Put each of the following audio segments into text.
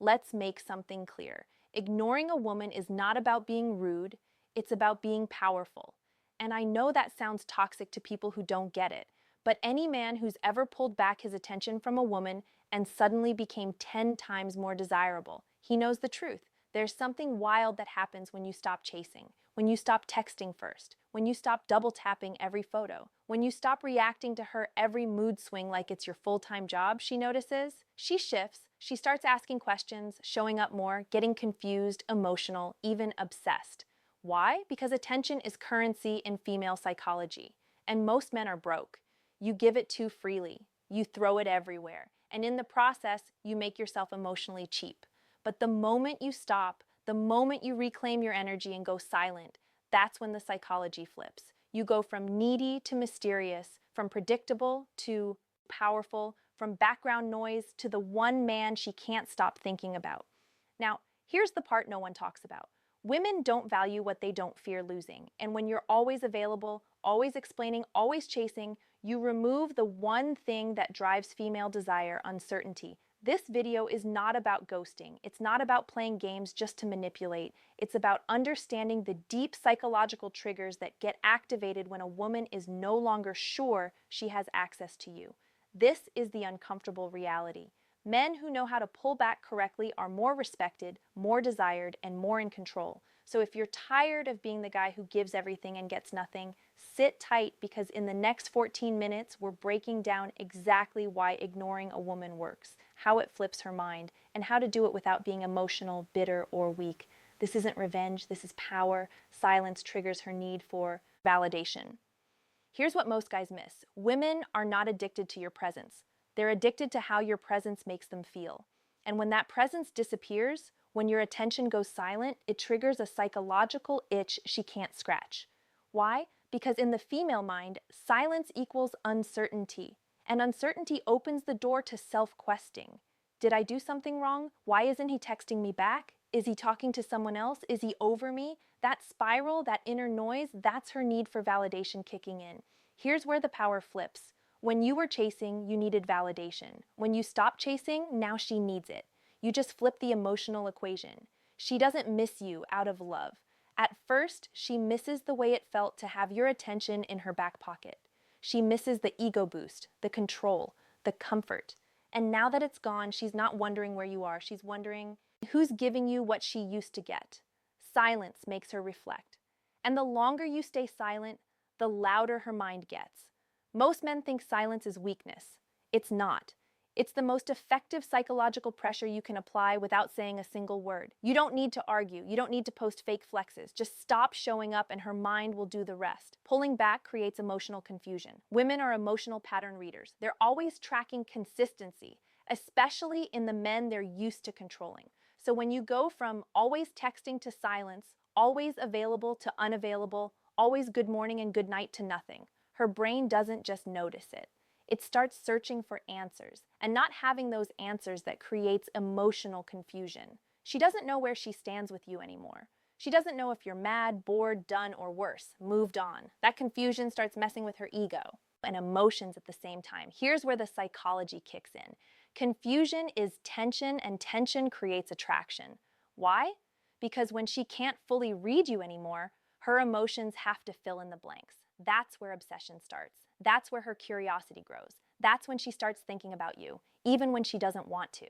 let's make something clear. Ignoring a woman is not about being rude, it's about being powerful. And I know that sounds toxic to people who don't get it, but any man who's ever pulled back his attention from a woman and suddenly became 10 times more desirable, he knows the truth. There's something wild that happens when you stop chasing, when you stop texting first, when you stop double tapping every photo, when you stop reacting to her every mood swing like it's your full-time job. She notices, she shifts, she starts asking questions, showing up more, getting confused, emotional, even obsessed. Why? Because attention is currency in female psychology, and most men are broke. You give it too freely, you throw it everywhere, and in the process, you make yourself emotionally cheap. But the moment you stop, the moment you reclaim your energy and go silent, that's when the psychology flips. You go from needy to mysterious, from predictable to powerful, from background noise to the one man she can't stop thinking about. Now, here's the part no one talks about. Women don't value what they don't fear losing. And when you're always available, always explaining, always chasing, you remove the one thing that drives female desire: uncertainty. This video is not about ghosting. It's not about playing games just to manipulate. It's about understanding the deep psychological triggers that get activated when a woman is no longer sure she has access to you. This is the uncomfortable reality. Men who know how to pull back correctly are more respected, more desired, and more in control. So if you're tired of being the guy who gives everything and gets nothing, sit tight, because in the next 14 minutes, we're breaking down exactly why ignoring a woman works, how it flips her mind, and how to do it without being emotional, bitter, or weak. This isn't revenge, this is power. Silence triggers her need for validation. Here's what most guys miss. Women are not addicted to your presence. They're addicted to how your presence makes them feel. And when that presence disappears, when your attention goes silent, it triggers a psychological itch she can't scratch. Why? Because in the female mind, silence equals uncertainty. And uncertainty opens the door to self-questing. Did I do something wrong? Why isn't he texting me back? Is he talking to someone else? Is he over me? That spiral, that inner noise, that's her need for validation kicking in. Here's where the power flips. When you were chasing, you needed validation. When you stopped chasing, now she needs it. You just flip the emotional equation. She doesn't miss you out of love. At first, she misses the way it felt to have your attention in her back pocket. She misses the ego boost, the control, the comfort. And now that it's gone, she's not wondering where you are. She's wondering who's giving you what she used to get. Silence makes her reflect. And the longer you stay silent, the louder her mind gets. Most men think silence is weakness. It's not. It's the most effective psychological pressure you can apply without saying a single word. You don't need to argue. You don't need to post fake flexes. Just stop showing up and her mind will do the rest. Pulling back creates emotional confusion. Women are emotional pattern readers. They're always tracking consistency, especially in the men they're used to controlling. So when you go from always texting to silence, always available to unavailable, always good morning and good night to nothing, her brain doesn't just notice it. It starts searching for answers, and not having those answers that creates emotional confusion. She doesn't know where she stands with you anymore. She doesn't know if you're mad, bored, done, or worse, moved on. That confusion starts messing with her ego and emotions at the same time. Here's where the psychology kicks in. Confusion is tension, and tension creates attraction. Why? Because when she can't fully read you anymore, her emotions have to fill in the blanks. That's where obsession starts. That's where her curiosity grows. That's when she starts thinking about you, even when she doesn't want to.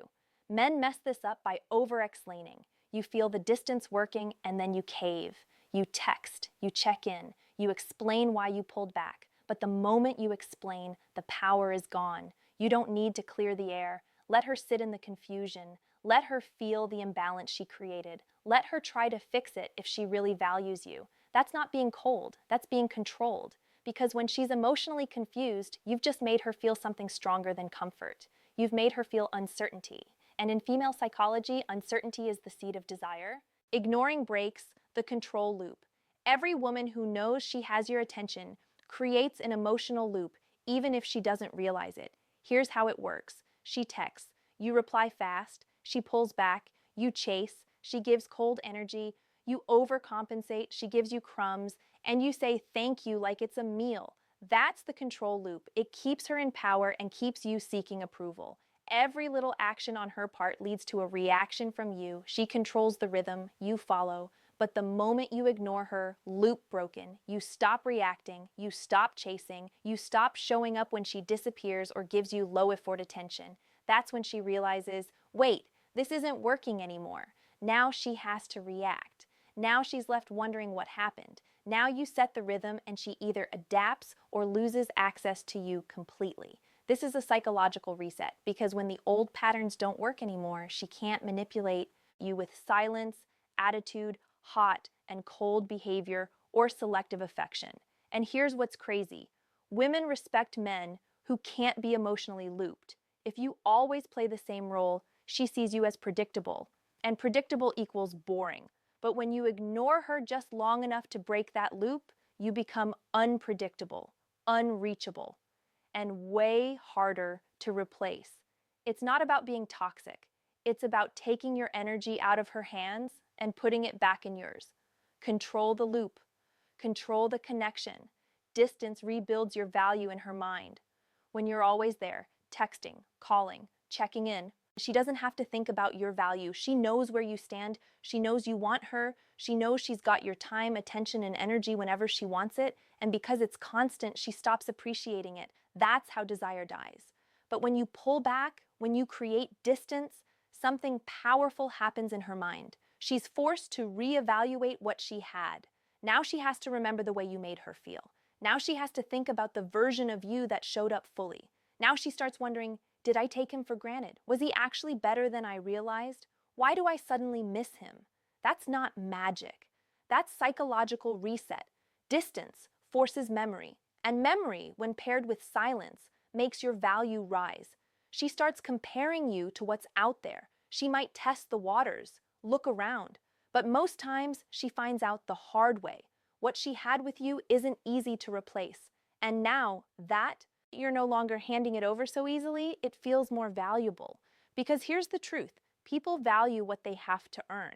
Men mess this up by over-explaining. You feel the distance working, and then you cave. You text, you check in, you explain why you pulled back. But the moment you explain, the power is gone. You don't need to clear the air. Let her sit in the confusion. Let her feel the imbalance she created. Let her try to fix it if she really values you. That's not being cold, that's being controlled. Because when she's emotionally confused, you've just made her feel something stronger than comfort. You've made her feel uncertainty. And in female psychology, uncertainty is the seed of desire. Ignoring breaks the control loop. Every woman who knows she has your attention creates an emotional loop, even if she doesn't realize it. Here's how it works. She texts, you reply fast, she pulls back, you chase, she gives cold energy, you overcompensate, she gives you crumbs, and you say thank you like it's a meal. That's the control loop. It keeps her in power and keeps you seeking approval. Every little action on her part leads to a reaction from you. She controls the rhythm, you follow. But the moment you ignore her, loop broken. You stop reacting, you stop chasing, you stop showing up when she disappears or gives you low effort attention. That's when she realizes, wait, this isn't working anymore. Now she has to react. Now she's left wondering what happened. Now you set the rhythm and she either adapts or loses access to you completely. This is a psychological reset because when the old patterns don't work anymore, she can't manipulate you with silence, attitude, hot and cold behavior, or selective affection. And here's what's crazy. Women respect men who can't be emotionally looped. If you always play the same role, she sees you as predictable. And predictable equals boring. But when you ignore her just long enough to break that loop, you become unpredictable, unreachable, and way harder to replace. It's not about being toxic. It's about taking your energy out of her hands and putting it back in yours. Control the loop. Control the connection. Distance rebuilds your value in her mind. When you're always there, texting, calling, checking in, she doesn't have to think about your value. She knows where you stand. She knows you want her. She knows she's got your time, attention, and energy whenever she wants it. And because it's constant, she stops appreciating it. That's how desire dies. But when you pull back, when you create distance, something powerful happens in her mind. She's forced to reevaluate what she had. Now she has to remember the way you made her feel. Now she has to think about the version of you that showed up fully. Now she starts wondering, did I take him for granted? Was he actually better than I realized? Why do I suddenly miss him? That's not magic. That's psychological reset. Distance forces memory. And memory, when paired with silence, makes your value rise. She starts comparing you to what's out there. She might test the waters, look around. But most times, she finds out the hard way. What she had with you isn't easy to replace. And now, that you're no longer handing it over so easily, it feels more valuable. Because here's the truth. People value what they have to earn,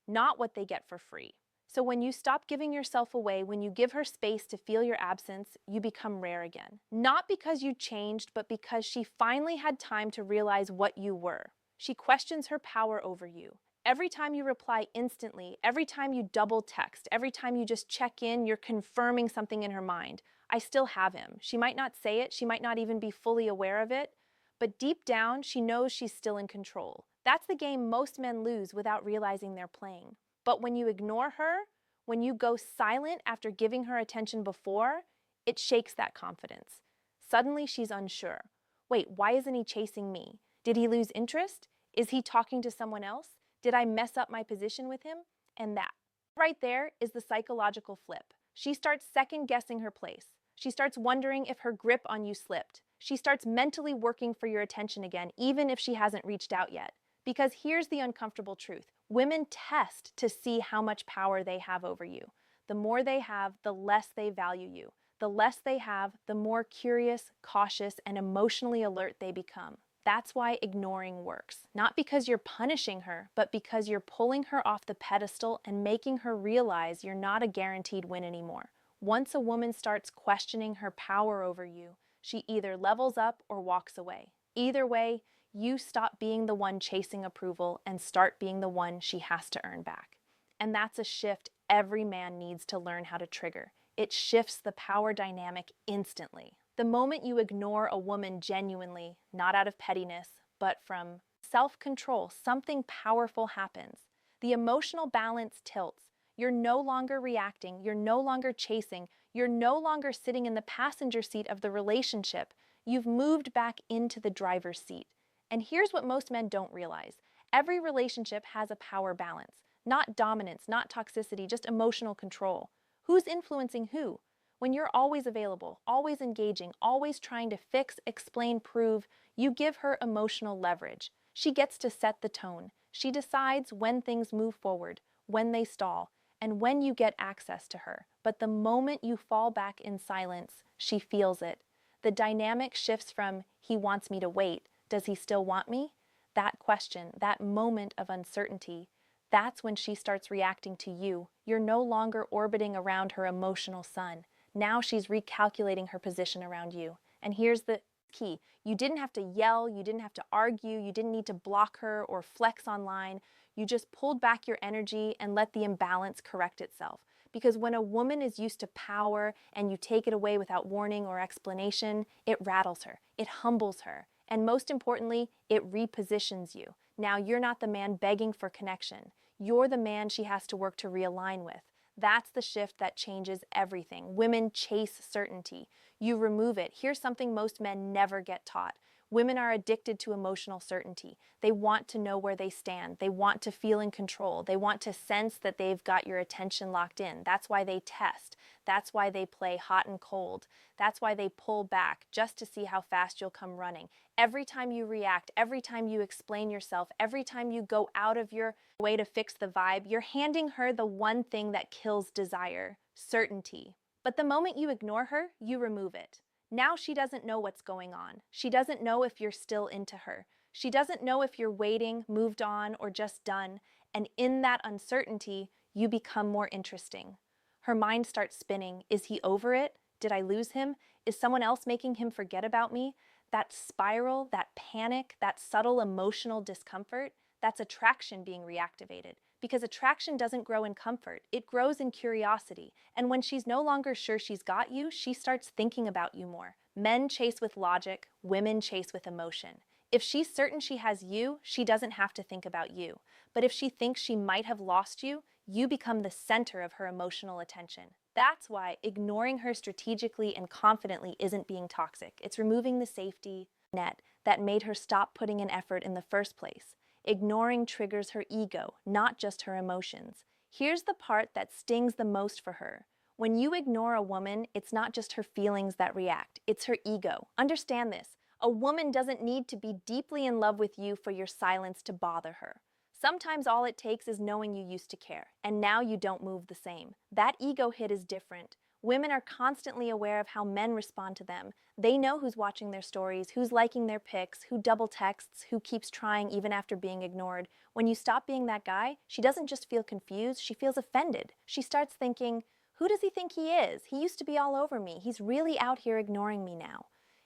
not what they get for free. So when you stop giving yourself away, when you give her space to feel your absence, you become rare again. Not because you changed, but because she finally had time to realize what you were. She questions her power over you. Every time you reply instantly, every time you double text, every time you just check in, you're confirming something in her mind. I still have him. She might not say it, she might not even be fully aware of it, but deep down, she knows she's still in control. That's the game most men lose without realizing they're playing. But when you ignore her, when you go silent after giving her attention before, it shakes that confidence. Suddenly she's unsure. Wait, why isn't he chasing me? Did he lose interest? Is he talking to someone else? Did I mess up my position with him? And that right there is the psychological flip. She starts second-guessing her place. She starts wondering if her grip on you slipped. She starts mentally working for your attention again, even if she hasn't reached out yet. Because here's the uncomfortable truth. Women test to see how much power they have over you. The more they have, the less they value you. The less they have, the more curious, cautious, and emotionally alert they become. That's why ignoring works. Not because you're punishing her, but because you're pulling her off the pedestal and making her realize you're not a guaranteed win anymore. Once a woman starts questioning her power over you, she either levels up or walks away. Either way, you stop being the one chasing approval and start being the one she has to earn back. And that's a shift every man needs to learn how to trigger. It shifts the power dynamic instantly. The moment you ignore a woman genuinely, not out of pettiness, but from self-control, something powerful happens. The emotional balance tilts. You're no longer reacting, you're no longer chasing, you're no longer sitting in the passenger seat of the relationship. You've moved back into the driver's seat. And here's what most men don't realize. Every relationship has a power balance. Not dominance, not toxicity, just emotional control. Who's influencing who? When you're always available, always engaging, always trying to fix, explain, prove, you give her emotional leverage. She gets to set the tone. She decides when things move forward, when they stall, and when you get access to her. But the moment you fall back in silence, she feels it. The dynamic shifts from, he wants me to wait, does he still want me? That question, that moment of uncertainty, that's when she starts reacting to you. You're no longer orbiting around her emotional sun. Now she's recalculating her position around you. And here's the key. You didn't have to yell, you didn't have to argue, you didn't need to block her or flex online. You just pulled back your energy and let the imbalance correct itself. Because when a woman is used to power and you take it away without warning or explanation, it rattles her, it humbles her, and most importantly, it repositions you. Now you're not the man begging for connection. You're the man she has to work to realign with. That's the shift that changes everything. Women chase certainty. You remove it. Here's something most men never get taught. Women are addicted to emotional certainty. They want to know where they stand. They want to feel in control. They want to sense that they've got your attention locked in. That's why they test. That's why they play hot and cold. That's why they pull back just to see how fast you'll come running. Every time you react, every time you explain yourself, every time you go out of your way to fix the vibe, you're handing her the one thing that kills desire: certainty. But the moment you ignore her, you remove it. Now she doesn't know what's going on. She doesn't know if you're still into her. She doesn't know if you're waiting, moved on, or just done. And in that uncertainty, you become more interesting. Her mind starts spinning. Is he over it? Did I lose him? Is someone else making him forget about me? That spiral, that panic, that subtle emotional discomfort, that's attraction being reactivated. Because attraction doesn't grow in comfort, it grows in curiosity. And when she's no longer sure she's got you, she starts thinking about you more. Men chase with logic, women chase with emotion. If she's certain she has you, she doesn't have to think about you. But if she thinks she might have lost you, you become the center of her emotional attention. That's why ignoring her strategically and confidently isn't being toxic. It's removing the safety net that made her stop putting in effort in the first place. Ignoring triggers her ego, not just her emotions. Here's the part that stings the most for her. When you ignore a woman, it's not just her feelings that react, it's her ego. Understand this. A woman doesn't need to be deeply in love with you for your silence to bother her. Sometimes all it takes is knowing you used to care, and now you don't move the same. That ego hit is different. Women are constantly aware of how men respond to them. They know who's watching their stories, who's liking their pics, who double texts, who keeps trying even after being ignored. When you stop being that guy, she doesn't just feel confused, she feels offended. She starts thinking, who does he think he is? He used to be all over me. He's really out here ignoring me now.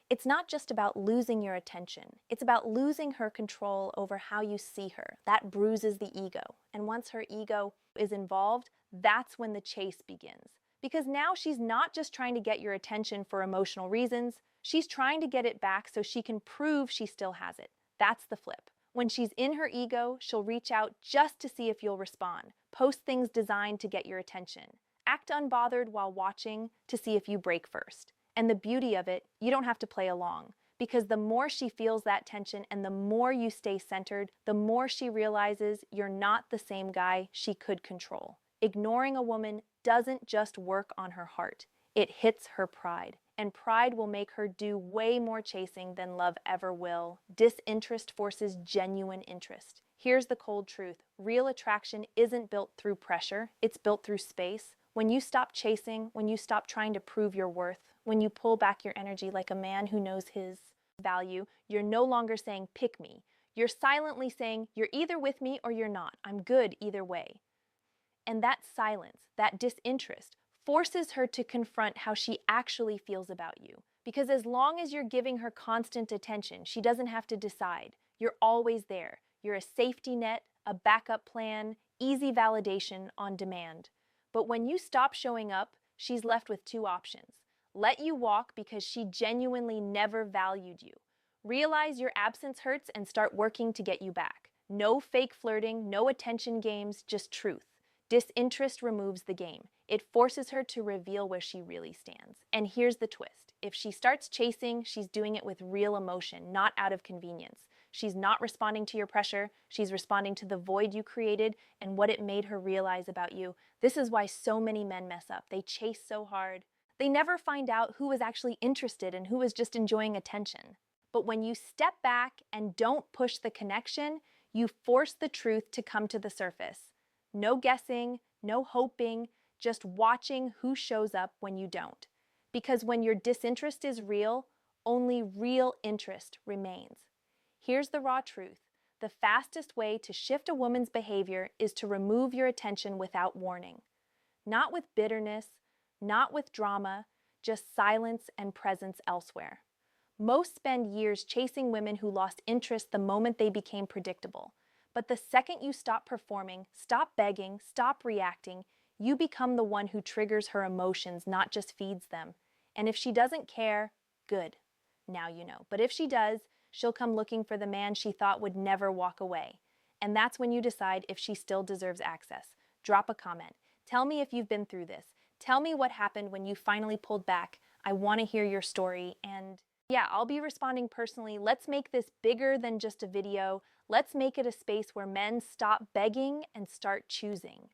It's not just about losing your attention. It's about losing her control over how you see her. That bruises the ego. And once her ego is involved, that's when the chase begins. Because now she's not just trying to get your attention for emotional reasons, she's trying to get it back so she can prove she still has it. That's the flip. When she's in her ego, she'll reach out just to see if you'll respond. Post things designed to get your attention. Act unbothered while watching to see if you break first. And the beauty of it, you don't have to play along. Because the more she feels that tension and the more you stay centered, the more she realizes you're not the same guy she could control. Ignoring a woman doesn't just work on her heart, it hits her pride. And pride will make her do way more chasing than love ever will. Disinterest forces genuine interest. Here's the cold truth. Real attraction isn't built through pressure, it's built through space. When you stop chasing, when you stop trying to prove your worth, when you pull back your energy like a man who knows his value, you're no longer saying, pick me. You're silently saying, you're either with me or you're not. I'm good either way. And that silence, that disinterest, forces her to confront how she actually feels about you. Because as long as you're giving her constant attention, she doesn't have to decide. You're always there. You're a safety net, a backup plan, easy validation on demand. But when you stop showing up, she's left with two options. Let you walk because she genuinely never valued you. Realize your absence hurts and start working to get you back. No fake flirting, no attention games, just truth. Disinterest removes the game. It forces her to reveal where she really stands. And here's the twist. If she starts chasing, she's doing it with real emotion, not out of convenience. She's not responding to your pressure. She's responding to the void you created and what it made her realize about you. This is why so many men mess up. They chase so hard. They never find out who was actually interested and who was just enjoying attention. But when you step back and don't push the connection, you force the truth to come to the surface. No guessing, no hoping, just watching who shows up when you don't. Because when your disinterest is real, only real interest remains. Here's the raw truth. The fastest way to shift a woman's behavior is to remove your attention without warning. Not with bitterness, not with drama, just silence and presence elsewhere. Most spend years chasing women who lost interest the moment they became predictable. But the second you stop performing, stop begging, stop reacting, you become the one who triggers her emotions, not just feeds them. And if she doesn't care, good. Now you know. But if she does, she'll come looking for the man she thought would never walk away. And that's when you decide if she still deserves access. Drop a comment. Tell me if you've been through this. Tell me what happened when you finally pulled back. I want to hear your story. And yeah, I'll be responding personally. Let's make this bigger than just a video. Let's make it a space where men stop begging and start choosing.